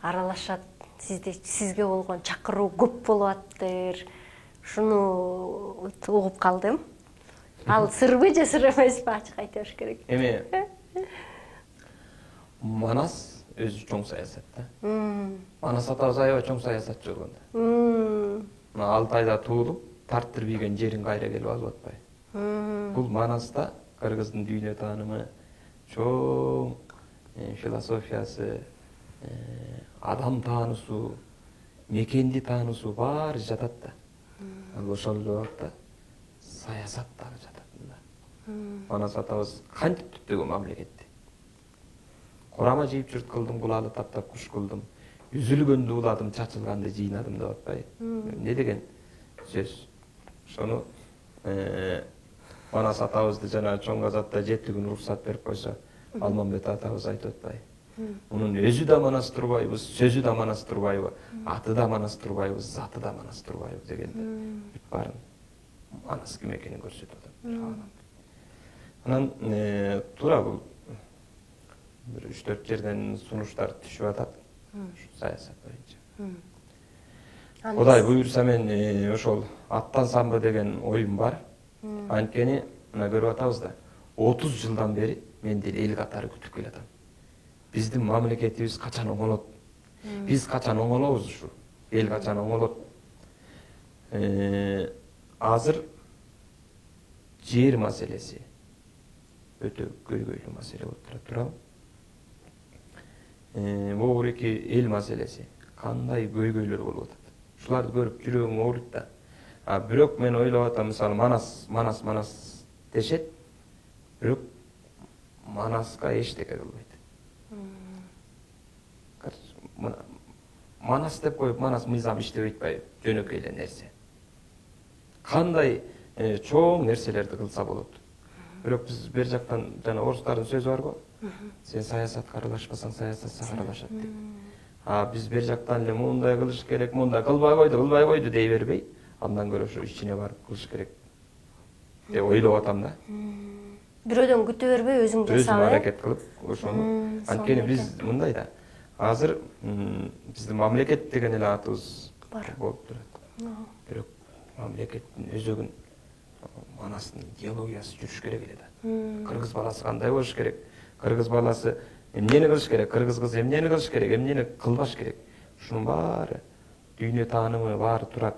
аралашат, сизге болгон чакыруу көп болуп аттыр. Шуну угуп калдым. Ал сырбы же сыр эмеспи, ачык айта бериш керек. Эми Манас өзү чоң саясат да. Манас атабыз аябай чоң саясатчы болгон да. Алтайда туулуп, тарттырып ийген жерин кайра келип алып атпайбы. Бул Манаста кыргыздын дүйнө таанымы, чоң философиясы, адам таануусу, мекенди таануусу баары жатат да. Ал ошол эле убакта саясат дагы жатат да. Манас атабыз кантип түптөгөн мамлекетти. Курама жийип журт кылдым, кулалы таптап куш кылдым, үзүлгөндү уладым, чачылганды жыйнадым деп атпайбы. Не деген сөз. Ошону Манас атабызды жана чоң казатта 7 күн уруксат берип койсо, Алмамбет атабыз айтып атпайбы. Мунун өзү да Манас турбайбыз, сөзү да Манас турбайбы, аты да Манас турбайбыз, заты да Манас турбайбы дегенде бүт баарын Манас ким экенин көрсөтүп атат. Анан туура бул бир 3-4 жерден сунуштар түшүп атат саясат боюнча. Кудай буйрса мен ошол аттансамбы деген оюм бар. Анткени мына көрүп атабыз да, 30 жылдан бери мен деле эл катары күтүп келатам. Биздин мамлекетибиз качан оңолот? Биз качан оңолобуз ушу? Эл качан оңолот? Азыр жер маселеси, өтө көйгөйлүү маселе болуп турат. Могу эки эл маселеси кандай көйгөйлөр болуп атат. Ушуларды көрүп жүрөгүм ооруйт да. Бирок мен ойлоп атам, мисалы Манас дешет, бирок Манаска эчтеке кылбайт. Манас деп коюп, Манас мыйзам иштебейт атпайбы, жөнөкөй эле нерсе. Кандай чоң нерселерди кылса болот. Бирок биз бер жактан жана орустардын сөзү бар го. Сен саясатка аралашпасаң, саясат сага аралашат деп. Биз бер жактан эле мындай кылыш керек, мындай кылбай койду дей бербей, андан көрө ошо ичине барып кылыш керек деп ойлоп атам да. Бирөөдөн күтө бербей өзүң жасап, өзүм аракет кылып ошону. Анткени биз мындай да. Азыр биздин мамлекет деген эле атыбыз болуп турат. Бирок мамлекеттин өзөгүн Манастын идеологиясы жүрүш керек эле да. Кыргыз баласы кандай болуш керек? Кыргыз баласы эмнени кылыш керек? Кыргыз кызы эмнени кылыш керек? Эмнени кылбаш керек? Ушунун баары дүйнө таанымы баары турат.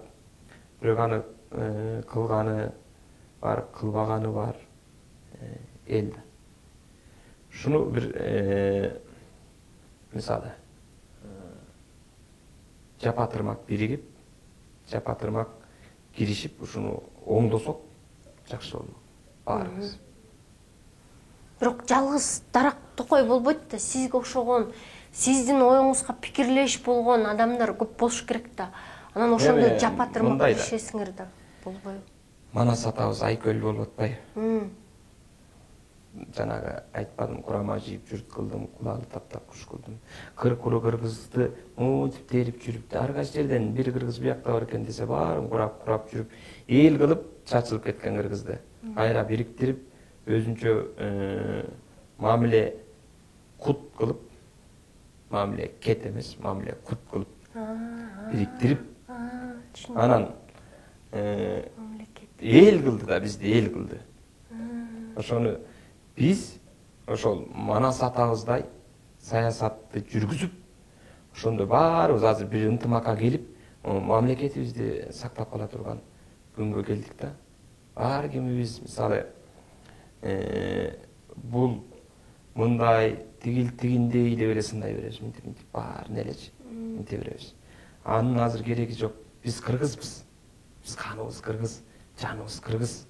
Бирок аны кылганы бар, кылбаганы бар эл да. Шуну бир мисалы жапа-тырмак биригип, жапа-тырмак киришип, ушуну оңдосок жакшы болмок баарыбыз. Бирок жалгыз дарак токой болбойт да. Сизге окшогон, сиздин оюңузга пикирлеш болгон адамдар көп болуш керек да. Анан ошондо жапа-тырмак киришесиңер да болбойбу? Манас атабыз айкөл болуп атпайбы? Жанагы айтпадым, курама жийип жүрүп кылдым, кулалы таптап куш кылдым. Кыркуру кыргызды мынтип терип жүрүп, ар кайсы жерден бир кыргыз биякта бар экен десе, баарын курап жүрүп, эл кылып чачылып кеткен кыргызды кайра бириктирип, өзүнчө мамиле кут кылып, мамиле кет эмес, мамиле кут кылып бириктирип, анан эл кылды да, бизди эл кылды. Ошону биз ошол Манас атабыздай саясатты жүргүзүп, ошондо баарыбыз азыр бир ынтымакка келип, мамлекетибизди сактап кала турган күнгө келдик да. Ар кимибиз мисалы бул мындай тигиндей деп эле сындай беребиз, мынтип баарын элечи мынте беребиз. Анын азыр кереги жок. Биз кыргызбыз. Биз каныбыз кыргыз, жаныбыз кыргыз.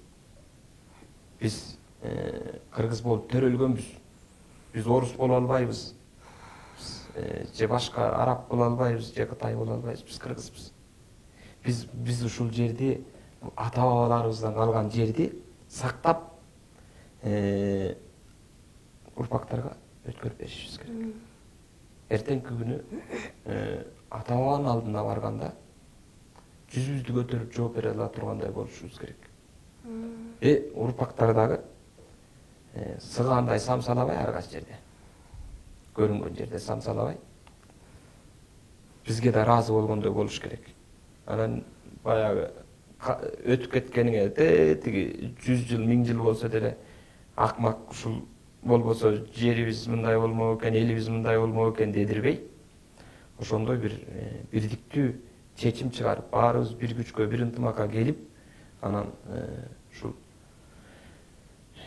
Биз кыргыз болуп төрөлгөнбүз. Биз орус боло албайбыз. Же башка араб боло албайбыз, же кытай боло албайбыз. Биз кыргызбыз. Биз ушул жерди, ата-бабаларыбыздан калган жерди сактап урпактарга өткөрүп беришибиз керек. Эртеңки күнү ата-бабанын алдына барганда жүзүбүздү көтөрүп жооп бере ала тургандай болушубуз керек. Урпактар дагы сыгандай самсалабай, ар кайсы жерде көрүнгөн жерде самсалабай, бизге да ыраазы болгондой болуш керек. Анан баягы өтүп кеткениңе тиги 100 жыл, 1000 жыл болсо деле акмак ушул болбосо жерибиз мындай болмок экен, элибиз мындай болмок экен дедирбей, ошондой бир бирдиктүү чечим чыгарып, баарыбыз бир күчкө, бир ынтымакка келип, анан ушул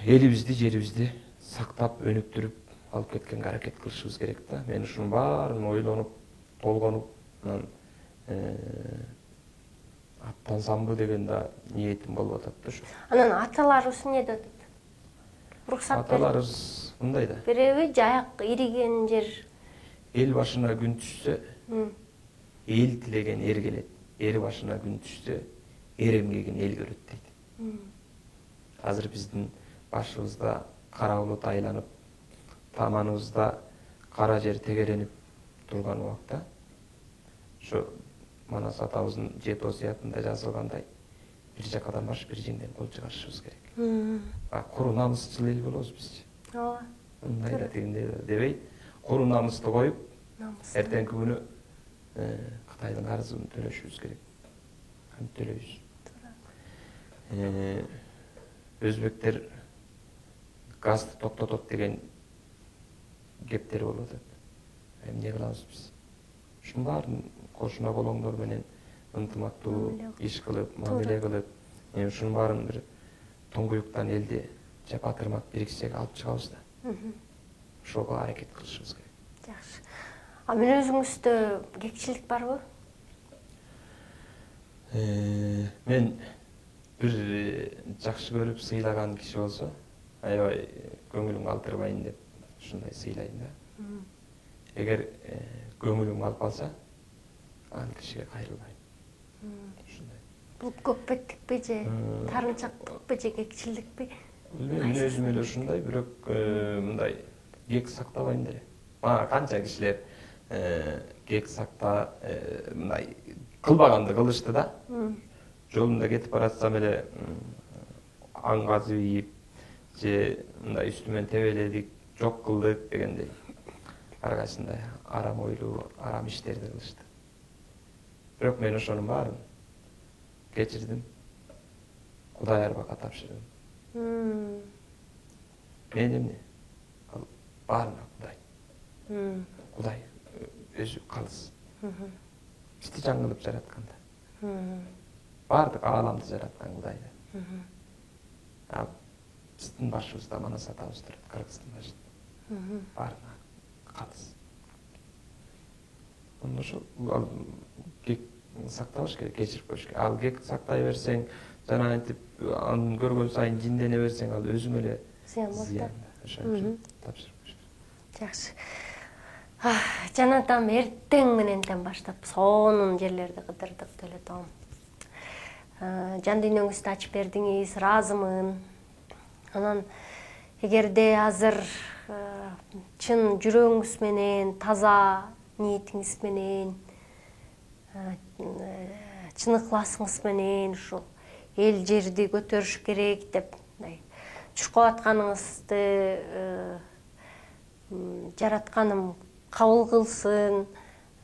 элибизди, жерибизди сактап, өнүктүрүп алып кеткенге аракет кылышыбыз керек да. Мен ушунун баарын ойлонуп, толгонуп, анан аттансамбы деген да ниетим болуп атат да ушу. Анан аталарыбыз эмне деп атат? Уруксат берип. Аталарыбыз мындай да. Береби, жаяк ириген жер. Эл башына күн түшсө, эл тилеген эр келет. Эр башына күн түшсө, эр эмгегин эл көрөт дейт. Азыр биздин башыбызда кара булут айланып, таманыбызда кара жер тегеренип турган убакта, ошо Манас атабыздын жет осуятында жазылгандай, бир жакадан баш, бир жеңден кол чыгарышыбыз керек. Куру намысчыл эл болобуз биз. Ооба. Мындай да тигиндей дебей, куру намысты коюп, эртеңки күнү Кытайдын карызын төлөшүбүз керек. Кантип төлөйбүз? Өзбектер газды токтотот деген кептер болуп атат. Эмне кылабыз биз? Ушунун баарын кошуна колоңдор менен ынтымактуу иш кылып, мамиле кылып, ушунун баарын бир тоңгуюктан элди же батырмак бириксеге алып чыгабыз да. Ошого аракет кылышыбыз керек. Жакшы. А мен өзүңүздө кекчилик барбы? Мен бир жакшы көрүп сыйлаган киши болсо, аябай көңүлүм калтырбайын деп ушундай сыйлайм да. Эгер көңүлүм калып калса, ал кишиге кайрылбайм. Ушундай. Бул көкпеттикпи же тарынчактыкпы же кекчилдикпи? Мен өзүм эле ушундай, бирок мындай кек сактабайм да. Мага канча кишилер кек сакта мындай кылбаганды кылышты да. Жолунда кетип баратсам эле аңгазы ийип же мындай үстүмөн тебеледик, жок кылдык дегендей. Аргасында арам ойлуу, арам иштерди кылышты. Бирок мен ошонун баарын кечирдим. Кудай арбакка тапшырдым. Мен эмне? Ал баарына Кудай. Кудай өзү калыс. Бизди жан кылып жаратканда. Бардык ааламды жараткан Кудай да. Ал биздин башыбызда Манас атабыз турат, Кыргыздын башында. Баарына калыс. Ошо кек сактабаш керек, кечирип коюш керек. Ал кек сактай берсең, жана антип аны көргөн сайын жиндене берсең, ал өзүң эле зыян. Ошон үчүн тапшырып коюш керек. Жакшы. Жана там эртең мененден баштап сонун жерлерди кыдырдык Төлөтоом. Жан дүйнөңүздү ачып бердиңиз, ыраазымын. Анан эгерде азыр чын жүрөгүңүз менен, таза ниетиңиз менен, чын ыкласыңыз менен ушул эл жерди көтөрүш керек деп чуркап атканыңызды жаратканым кабыл кылсын,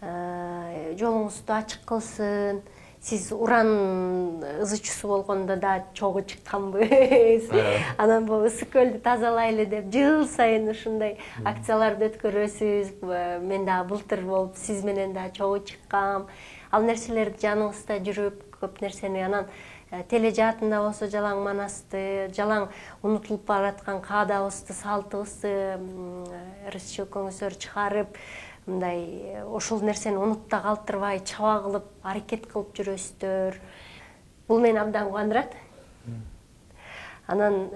жолуңузду ачык кылсын. Сиз уран ызычуусу болгондо да чогуу чыкканбыз. Анан бул ысык көлдү тазалайлы деп жыл сайын ушундай акцияларды өткөрөсүз. Мен да былтыр болуп сиз менен да чогуу чыккам. Ал нерселерди жаныңызда жүрүп, көп нерсени анан тележаатында болсо жалаң Манасты, жалаң унутулуп бараткан каадабызды, салтыбызды ырыс-чөкөңүздөр чыгарып, мындай ошол нерсени унутта калтырбай, чаба кылып, аракет кылып жүрөсүздөр. Бул мени абдан кубандырат. Анан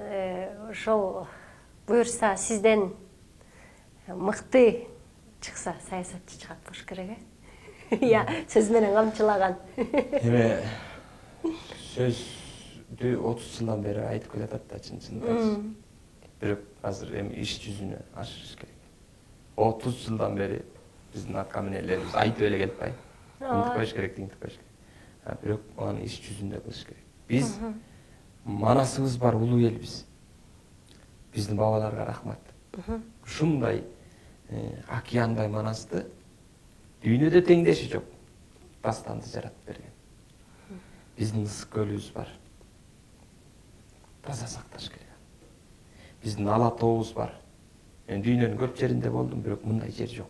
ошол буюрса сизден мыкты чыкса, саясатчы чыгат болуш керек, Я сөз менен камчылаган. Эме сөздү 30 жылдан бери айтып келатат да, чын-чынында. Бирок азыр эми иш жүзүнө ашырыш керек. 30 жылдан бери биздин аткаминерлерибиз айтып эле келатпайбы? Мынтип коюш керек, тинтип коюш керек. Бирок аны иш жүзүндө кылыш керек. Биз Манасыбыз бар улуу элбиз. Биздин бабаларга рахмат. Ушундай океандай Манасты дүйнөдө теңдеши жок. Дастанды жаратып берген. Биздин ысык көлүбүз бар. Таза сакташ керек. Биздин ала тообуз бар. Мен дүйнөнүн көп жеринде болдум, бирок мындай жер жок.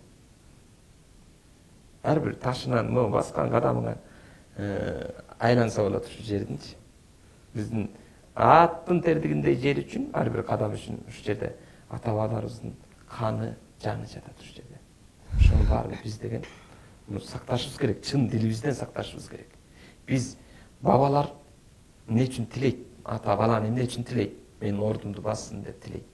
Ар бир ташынан баскан кадамыңа айланса болот ушу жердинчи. Биздин аттын тердигиндей жер үчүн, ар бир кадам үчүн ушу жерде ата-бабаларыбыздын каны, жаны жатат ушу жерде. Ошонун баарын биз деген сакташыбыз керек, чын дилибизден сакташыбыз керек. Биз бабалар эмне үчүн тилейт? Ата баланы эмне үчүн тилейт? Менин ордумду бассын деп тилейт.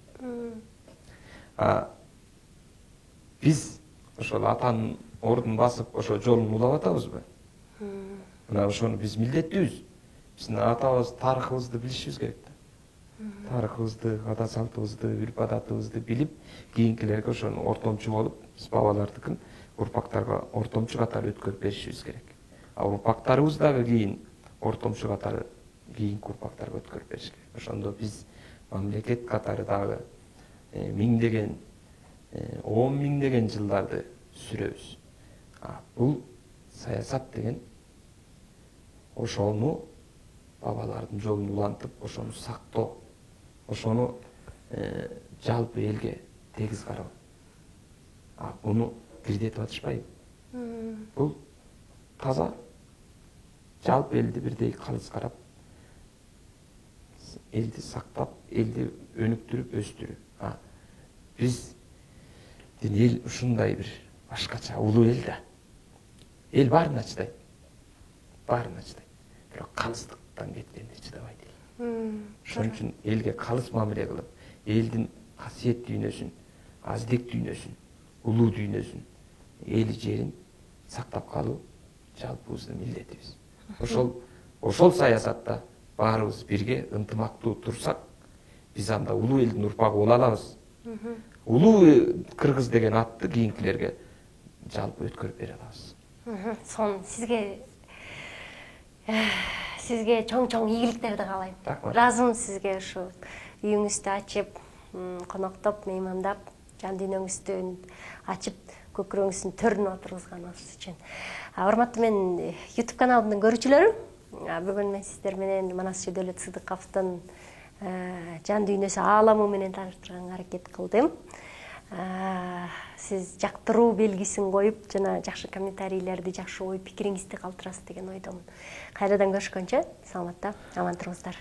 Биз ошол атанын ордун басып, ошол жолун улап атабызбы? Мына ошону биз милдеттүүбүз. Биздин атабыз тарыхыбызды билишибиз керек да. Тарыхыбызды, ада салтыбызды, үрп адатыбызды билип, кийинкилерге ошону ортомчу болуп, биз бабалардыкын урпактарга ортомчу катары өткөрүп беришибиз керек. А урпактарыбыз дагы кийин ортомчу катары кийинки урпактарга өткөрүп бериш керек. Ошондо биз мамлекет катары дагы миңдеген, 10 миңдеген жылдарды сүрөбүз. Бул саясат деген ошону бабалардын жолун улантып, ошону сактоо, ошону жалпы элге тегиз кароо. Буну бирдетип атышпайбы? Бул таза жалпы элди бирдей калыс карап, eldi sактап, eldi өнүктүрүп, өстүрүп. Биздин эл ушундай бир башкача улуу эл да. Эл баарына чыдайт. Баарына чыдайт. Бирок калыстыктан кеткенде чыдабайт эл. Ошон үчүн элге калыс мамиле кылып, элдин касиет дүйнөсүн, аздек дүйнөсүн, улуу дүйнөсүн, эли жерин сактап калуу жалпыбыздын милдетибиз. Ошол саясатта баарыбыз бирге ынтымактуу турсак, биз анда улуу элдин урпагы боло алабыз. Улуу кыргыз деген атты кийинкилерге жалпы өткөрүп бере алабыз. Сон сизге чоң ийгиликтерди каалайм. Ыраазымын сизге ушу үйүңүздү ачып, коноктоп, меймандап, жан дүйнөңүздү ачып, көкүрөгүңүздүн төрүнө отургузганыңыз үчүн. Урматтуу менин YouTube каналымдын көрүүчүлөрү, бүгүн мен сиздер менен Манасчы Дөөлөт Сыдыковдун жан дүйнөсү ааламы менен тааныштырганга аракет кылдым. Сиз жактыруу белгисин коюп, жана жакшы комментарийлерди, жакшы ой пикириңизди калтырасыз деген ойдомун. Кайрадан көрүшкөнчө, саламатта, аман туруңуздар.